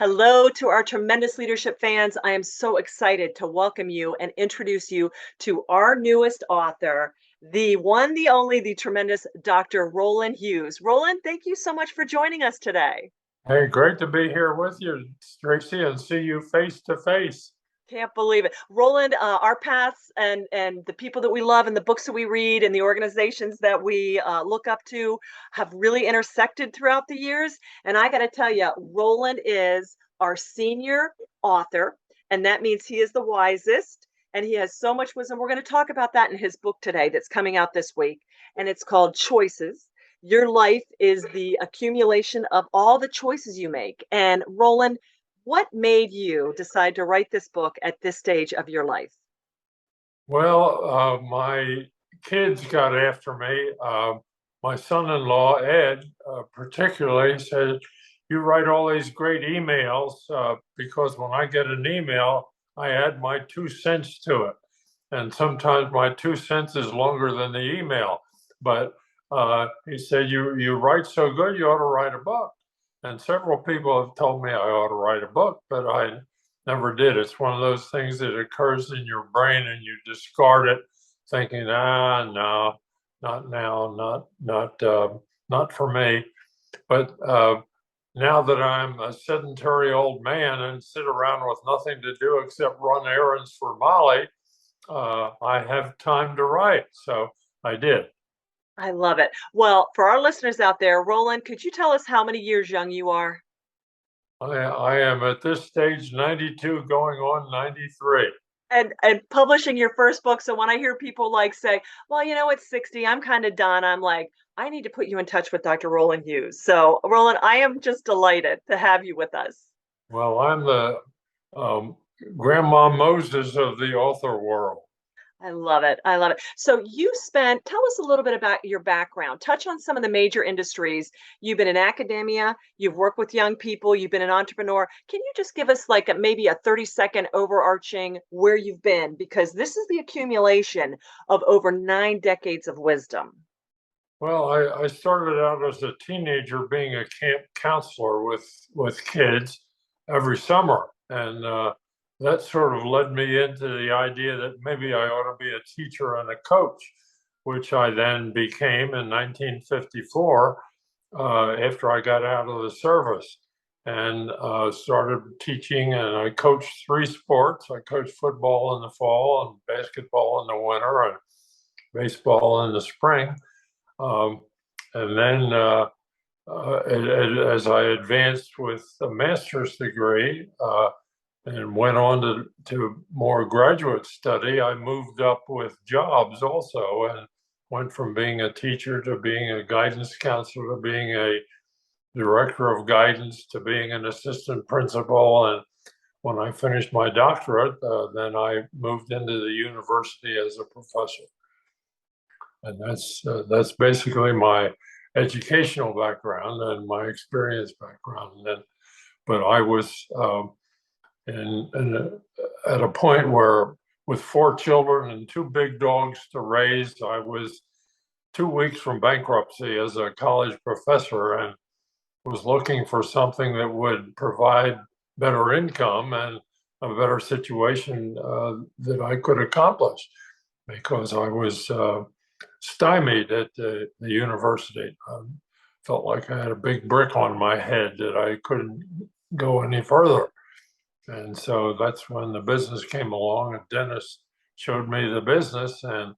Hello to our tremendous leadership fans. I am so excited to welcome you and introduce you to our newest author, the one, the only, the tremendous Dr. Roland Hughes. Roland, thank you so much for joining us today. Hey, great to be here with you, Tracey, and see you face to face. Can't believe it. Roland, our paths and the people that we love and the books that we read and the organizations that we look up to have really intersected throughout the years. And I got to tell you, Roland is our senior author, and that means he is the wisest and he has so much wisdom. We're going to talk about that in his book today that's coming out this week, and it's called Choices. Your life is the accumulation of all the choices you make. And Roland, what made you decide to write this book at this stage of your life? Well, my kids got after me. My son-in-law, Ed, particularly said, "You write all these great emails because when I get an email, I add my 2 cents to it. And sometimes my 2 cents is longer than the email. But he said, you write so good, you ought to write a book." And several people have told me I ought to write a book, but I never did. It's one of those things that occurs in your brain and you discard it, thinking, no, not now, not for me. But now that I'm a sedentary old man and sit around with nothing to do except run errands for Molly, I have time to write. So I did. I love it. Well, for our listeners out there, Roland, could you tell us how many years young you are? I am at this stage 92 going on 93. And publishing your first book. So when I hear people like say, well, it's 60, I'm kind of done. I'm like, I need to put you in touch with Dr. Roland Hughes. So Roland, I am just delighted to have you with us. Well, I'm the um, Grandma Moses of the author world. I love it. I love it. So tell us a little bit about your background. Touch on some of the major industries. You've been in academia, you've worked with young people, you've been an entrepreneur. Can you just give us like maybe a 30-second overarching where you've been? Because this is the accumulation of over 9 decades of wisdom. Well, I started out as a teenager being a camp counselor with kids every summer. And that sort of led me into the idea that maybe I ought to be a teacher and a coach, which I then became in 1954 after I got out of the service and started teaching. And I coached three sports. I coached football in the fall and basketball in the winter and baseball in the spring. Um, and then as I advanced with a master's degree and went on to more graduate study, I moved up with jobs also and went from being a teacher to being a guidance counselor to being a director of guidance to being an assistant principal. And when I finished my doctorate, then I moved into the university as a professor. And that's basically my educational background and my experience background. But I was at a point where, with four children and two big dogs to raise, I was 2 weeks from bankruptcy as a college professor and was looking for something that would provide better income and a better situation that I could accomplish because I was stymied at the university. Felt like I had a big brick on my head that I couldn't go any further. And so that's when the business came along, and Dennis showed me the business, and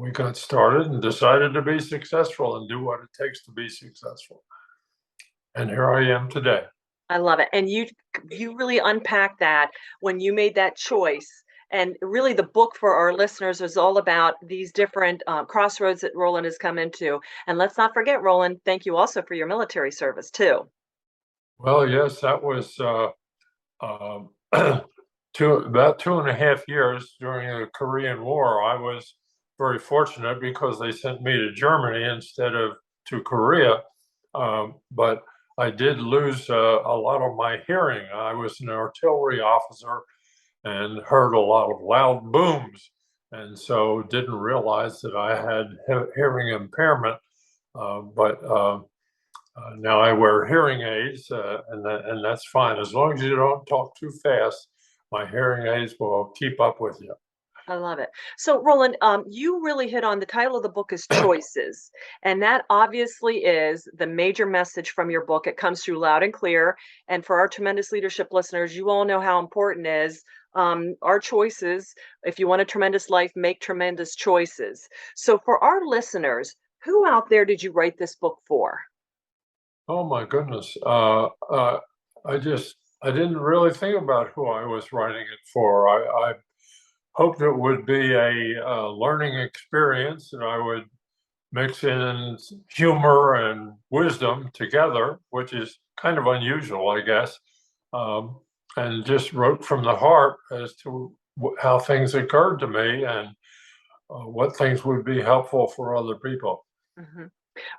we got started and decided to be successful and do what it takes to be successful. And here I am today. I love it. And you really unpack that when you made that choice. And really, the book for our listeners is all about these different crossroads that Roland has come into. And let's not forget, Roland, thank you also for your military service, too. Well, yes, that was uh, about 2.5 years during the Korean War. I was very fortunate because they sent me to Germany instead of to Korea. But I did lose a lot of my hearing. I was an artillery officer and heard a lot of loud booms, and so didn't realize that I had hearing impairment. But Now I wear hearing aids, and that's fine as long as you don't talk too fast. My hearing aids will keep up with you. I love it. So, Roland, you really hit on the title of the book is Choices. And that obviously is the major message from your book. It comes through loud and clear. And for our tremendous leadership listeners, you all know how important it is our choices. If you want a tremendous life, make tremendous choices. So, for our listeners, who out there did you write this book for? Oh my goodness. I didn't really think about who I was writing it for. I hoped it would be a learning experience and I would mix in humor and wisdom together, which is kind of unusual, I guess. Um, and just wrote from the heart as to how things occurred to me and what things would be helpful for other people. Mhm.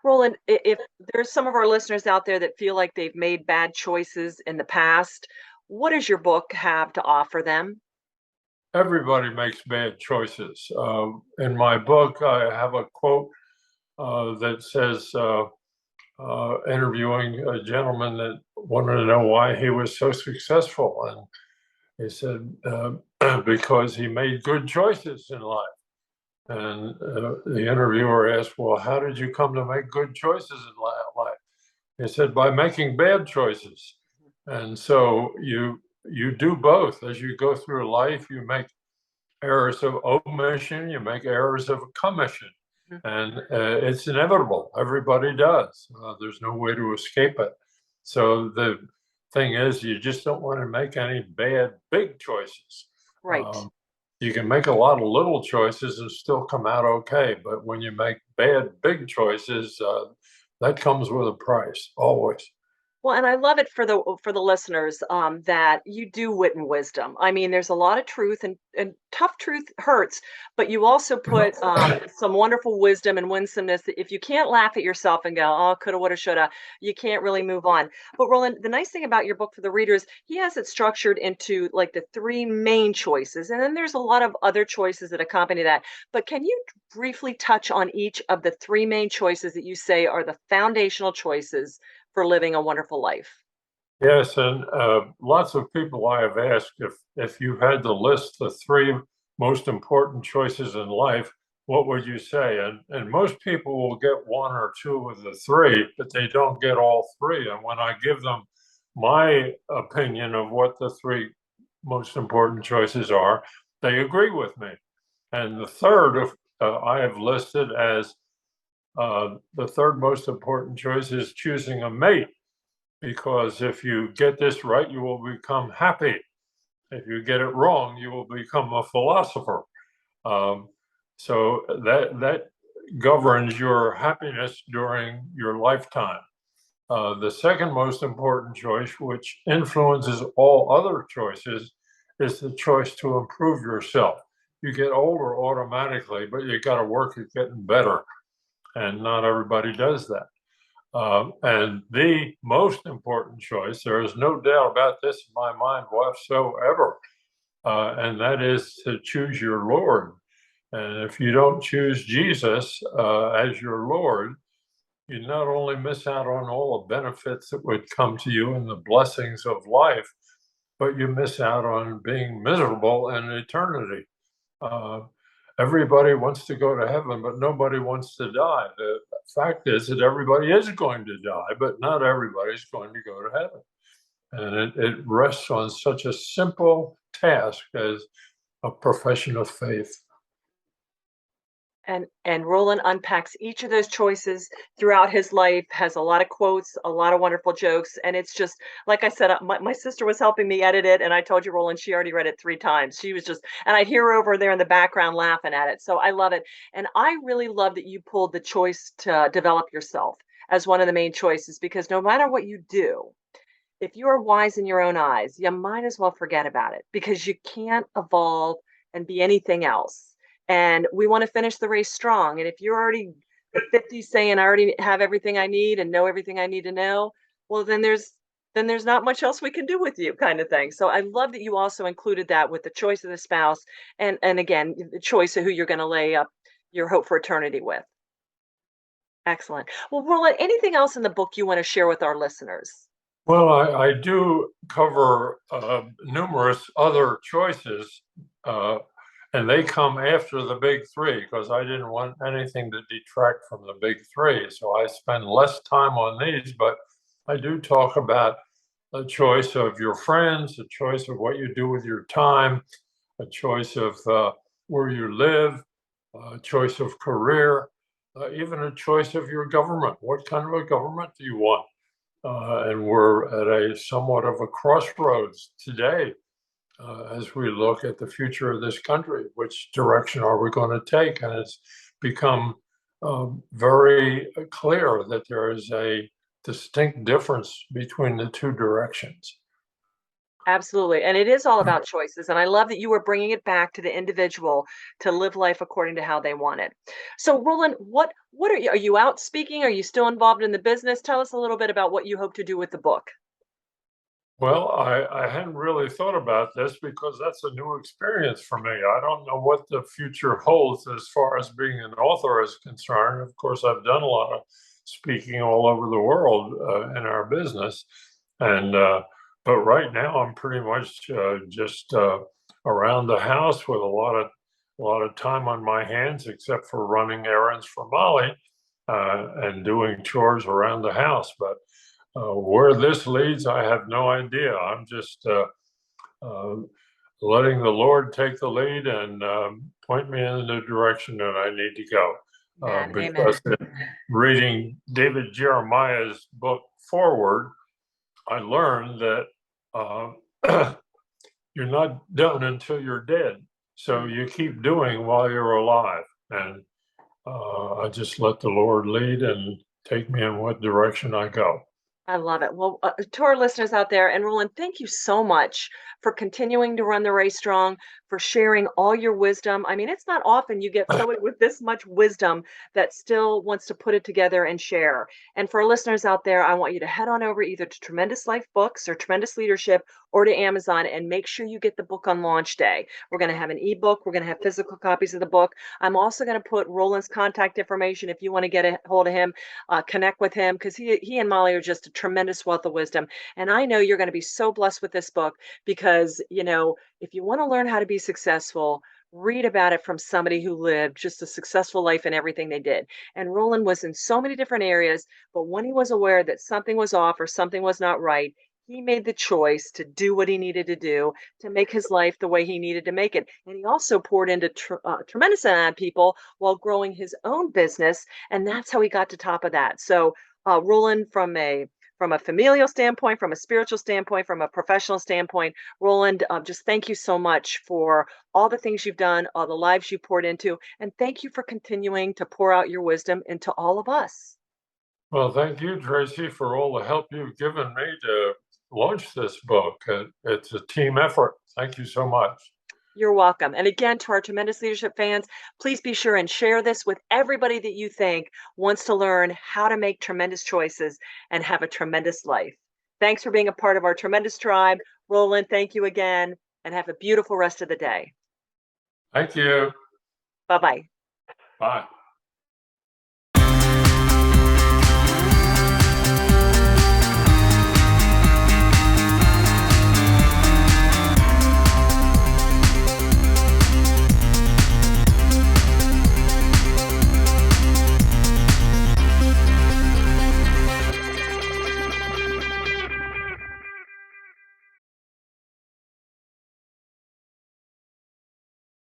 Roland, if there's some of our listeners out there that feel like they've made bad choices in the past, what does your book have to offer them? Everybody makes bad choices. In my book, I have a quote that says, interviewing a gentleman that wanted to know why he was so successful. And he said, because he made good choices in life. And the interviewer asked, well, how did you come to make good choices in life? He said, by making bad choices. And so you do both as you go through life. You make errors of omission, you make errors of commission, Mhm. and it's inevitable. Everybody does. There's no way to escape it. So the thing is, you just don't want to make any bad big choices. Right. Um, you can make a lot of little choices and still come out okay, but when you make bad big choices, that comes with a price, always. Well, and I love it for the listeners that you do wit and wisdom. I mean, there's a lot of truth, and tough truth hurts, but you also put some wonderful wisdom and winsomeness. That if you can't laugh at yourself and go, "Oh, coulda, woulda, shoulda," you can't really move on. But Roland, the nice thing about your book for the readers, he has it structured into like the three main choices, and then there's a lot of other choices that accompany that. But can you briefly touch on each of the three main choices that you say are the foundational choices for living a wonderful life? Yes, and lots of people I have asked if you had to list the three most important choices in life, what would you say? And most people will get one or two of the three, but they don't get all three. And when I give them my opinion of what the three most important choices are, they agree with me. And the third of I have listed as the third most important choice is choosing a mate because if you get this right, you will become happy. If you get it wrong, you will become a philosopher. Um, so that governs your happiness during your lifetime. The second most important choice, which influences all other choices, is the choice to improve yourself. You get older automatically, but you got to work at getting better, and not everybody does that. And the most important choice, there is no doubt about this in my mind whatsoever, and that is to choose your Lord. And if you don't choose Jesus as your Lord, you not only miss out on all the benefits that would come to you and the blessings of life, but you miss out on being miserable in eternity. Uh, Everybody wants to go to heaven, but nobody wants to die. The fact is that everybody is going to die, but not everybody's going to go to heaven. And it rests on such a simple task as a profession of faith. And Roland unpacks each of those choices throughout his life, has a lot of quotes, a lot of wonderful jokes, and it's just like I said, my sister was helping me edit it, and I told you, Roland, she already read it 3 times. She was just, and I'd hear her over there in the background laughing at it. So I love it, and I really love that you pulled the choice to develop yourself as one of the main choices because no matter what you do, if you are wise in your own eyes, you might as well forget about it because you can't evolve and be anything else. And we want to finish the race strong. And if you're already the 50s saying I already have everything I need and know everything I need to know, well then there's not much else we can do with you kind of thing. So I love that you also included that with the choice of the spouse and again the choice of who you're going to lay up your hope for eternity with. Excellent. Well, Roland, anything else in the book you want to share with our listeners? Well, I do cover numerous other choices, uh, and they come after the big three because I didn't want anything to detract from the big three. So I spend less time on these, but I do talk about a choice of your friends, a choice of what you do with your time, a choice of where you live, a choice of career, even a choice of your government. What kind of a government do you want? And we're at a somewhat of a crossroads today as we look at the future of this country. Which direction are we going to take? And it's become very clear that there is a distinct difference between the two directions. Absolutely. And it is all about choices. And I love that you were bringing it back to the individual to live life according to how they want it. So, Roland, what are you out speaking? Are you still involved in the business? Tell us a little bit about what you hope to do with the book. Well, I hadn't really thought about this because that's a new experience for me. I don't know what the future holds as far as being an author is concerned. Of course, I've done a lot of speaking all over the world in our business, and but right now I'm pretty much just around the house with a lot of time on my hands, except for running errands for Molly and doing chores around the house. But where this leads, I have no idea. I'm just uh, letting the Lord take the lead and point me in the direction that I need to go. Amen. Because Amen. reading David Jeremiah's book Forward, I learned that you're not done until you're dead. So Mm. you keep doing while you're alive. And I just let the Lord lead and take me in what direction I go. I love it. Well, to our listeners out there, and Roland, thank you so much for continuing to run the race strong, for sharing all your wisdom. I mean, it's not often you get somebody with this much wisdom that still wants to put it together and share. And for our listeners out there, I want you to head on over either to Tremendous Life Books or Tremendous Leadership or to Amazon and make sure you get the book on launch day. We're going to have an ebook, we're going to have physical copies of the book. I'm also going to put Roland's contact information if you want to get a hold of him, connect with him because he and Molly are just a tremendous wealth of wisdom. And I know you're going to be so blessed with this book because, if you want to learn how to be successful, read about it from somebody who lived just a successful life in everything they did. And Roland was in so many different areas, but when he was aware that something was off or something was not right, he made the choice to do what he needed to do to make his life the way he needed to make it. And he also poured into tremendous amount of people while growing his own business, and that's how he got to top of that. So, Roland, from a familial standpoint, from a spiritual standpoint, from a professional standpoint, Roland, just thank you so much for all the things you've done, all the lives you poured into, and thank you for continuing to pour out your wisdom into all of us. Well, thank you, Tracy, for all the help you've given me to launch this book. It's a team effort. Thank you so much. You're welcome. And again, to our tremendous leadership fans, please be sure and share this with everybody that you think wants to learn how to make tremendous choices and have a tremendous life. Thanks for being a part of our tremendous tribe. Roland, thank you again, and have a beautiful rest of the day. Thank you. Bye bye. Bye.